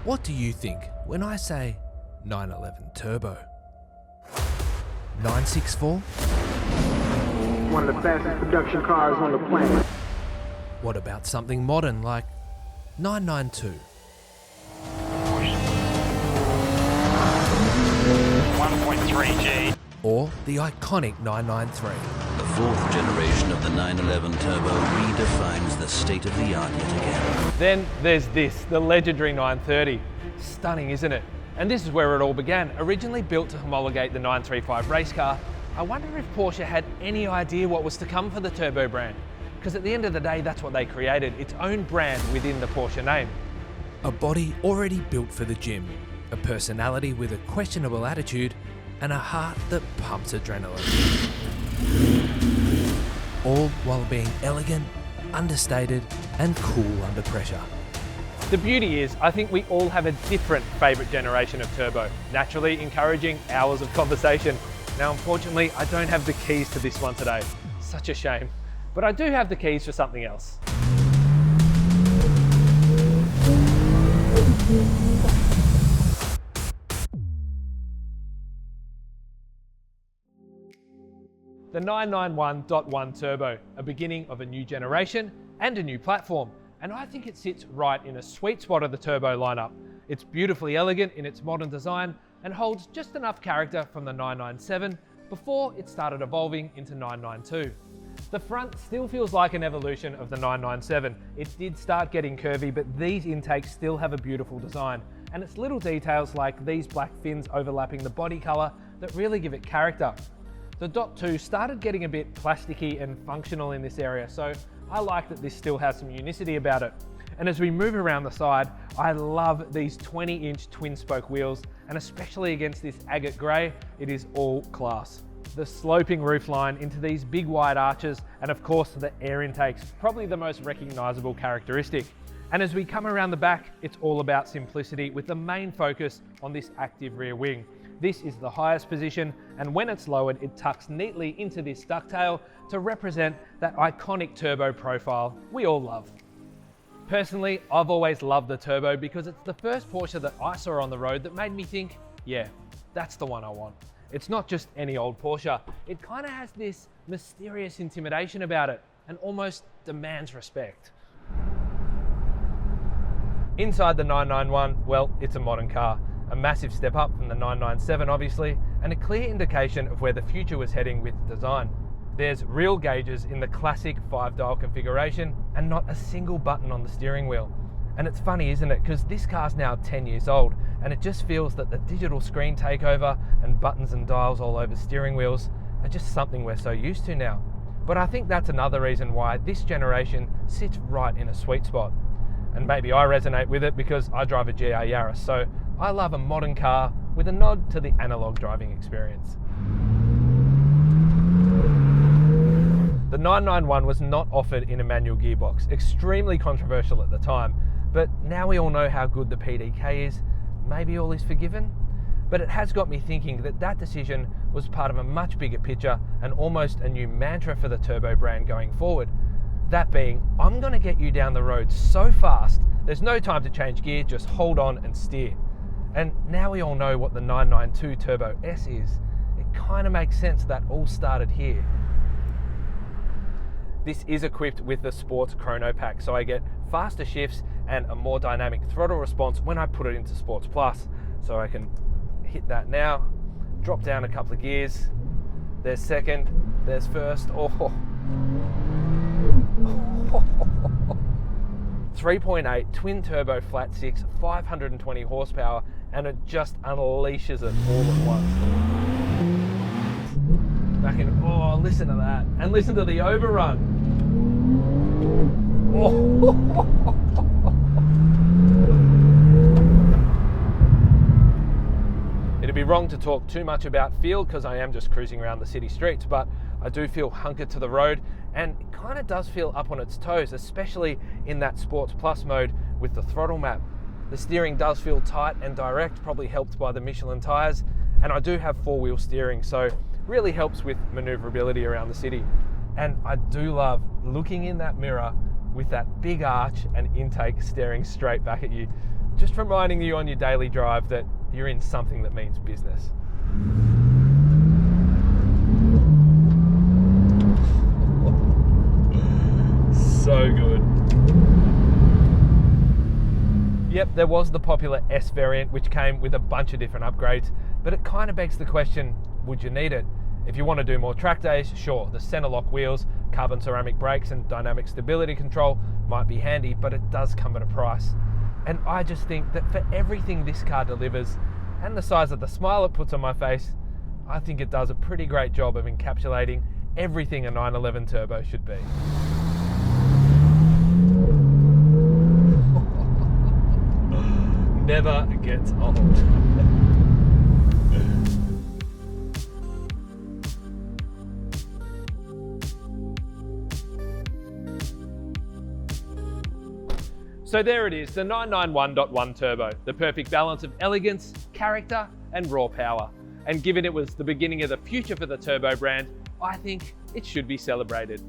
What do you think when I say 911 Turbo? 964? One of the fastest production cars on the planet. What about something modern like 992? 1.3G. Or the iconic 993? The fourth generation of the 911 Turbo redefines the state-of-the-art yet again. Then there's this, the legendary 930. Stunning, isn't it? And this is where it all began. Originally built to homologate the 935 race car, I wonder if Porsche had any idea what was to come for the Turbo brand. Because at the end of the day, that's what they created, its own brand within the Porsche name. A body already built for the gym, a personality with a questionable attitude, and a heart that pumps adrenaline. All while being elegant, understated, and cool under pressure. The beauty is, I think we all have a different favourite generation of Turbo, naturally encouraging hours of conversation. Now, unfortunately, I don't have the keys to this one today. Such a shame. But I do have the keys for something else. The 991.1 Turbo, a beginning of a new generation and a new platform. And I think it sits right in a sweet spot of the Turbo lineup. It's beautifully elegant in its modern design and holds just enough character from the 997 before it started evolving into 992. The front still feels like an evolution of the 997. It did start getting curvy, but these intakes still have a beautiful design. And it's little details like these black fins overlapping the body color that really give it character. The Dot 2 started getting a bit plasticky and functional in this area, so I like that this still has some unicity about it. And as we move around the side, I love these 20-inch twin spoke wheels, and especially against this agate grey, it is all class. The sloping roofline into these big wide arches, and of course the air intakes, probably the most recognisable characteristic. And as we come around the back, it's all about simplicity with the main focus on this active rear wing. This is the highest position, and when it's lowered, it tucks neatly into this ducktail to represent that iconic Turbo profile we all love. Personally, I've always loved the Turbo because it's the first Porsche that I saw on the road that made me think, yeah, that's the one I want. It's not just any old Porsche. It kind of has this mysterious intimidation about it and almost demands respect. Inside the 991, well, it's a modern car. A massive step up from the 997 obviously, and a clear indication of where the future was heading with design. There's real gauges in the classic 5-dial configuration and not a single button on the steering wheel. And it's funny, isn't it? Because this car's now 10 years old and it just feels that the digital screen takeover and buttons and dials all over steering wheels are just something we're so used to now. But I think that's another reason why this generation sits right in a sweet spot. And maybe I resonate with it because I drive a GR Yaris, so I love a modern car with a nod to the analog driving experience. The 991 was not offered in a manual gearbox, extremely controversial at the time, but now we all know how good the PDK is, maybe all is forgiven? But it has got me thinking that that decision was part of a much bigger picture and almost a new mantra for the Turbo brand going forward. That being, I'm going to get you down the road so fast, there's no time to change gear, just hold on and steer. And now we all know what the 992 Turbo S is. It kind of makes sense that all started here. This is equipped with the Sports Chrono Pack, so I get faster shifts and a more dynamic throttle response when I put it into Sports Plus. So I can hit that now, drop down a couple of gears, there's second, there's first, 3.8 twin turbo flat 6, 520 horsepower, and it just unleashes it all at once. Back in, listen to that, and listen to the overrun. It'd be wrong to talk too much about feel because I am just cruising around the city streets, but I do feel hunkered to the road, and it kind of does feel up on its toes, especially in that Sports Plus mode with the throttle map. The steering does feel tight and direct, probably helped by the Michelin tyres, and I do have 4-wheel steering, so really helps with manoeuvrability around the city. And I do love looking in that mirror with that big arch and intake staring straight back at you. Just reminding you on your daily drive that you're in something that means business. So good. Yep, there was the popular S variant, which came with a bunch of different upgrades, but it kind of begs the question, would you need it? If you want to do more track days, sure, the center lock wheels, carbon ceramic brakes and dynamic stability control might be handy, but it does come at a price. And I just think that for everything this car delivers and the size of the smile it puts on my face, I think it does a pretty great job of encapsulating everything a 911 Turbo should be. Never gets old. So there it is, the 991.1 Turbo, the perfect balance of elegance, character, and raw power. And given it was the beginning of the future for the Turbo brand, I think it should be celebrated.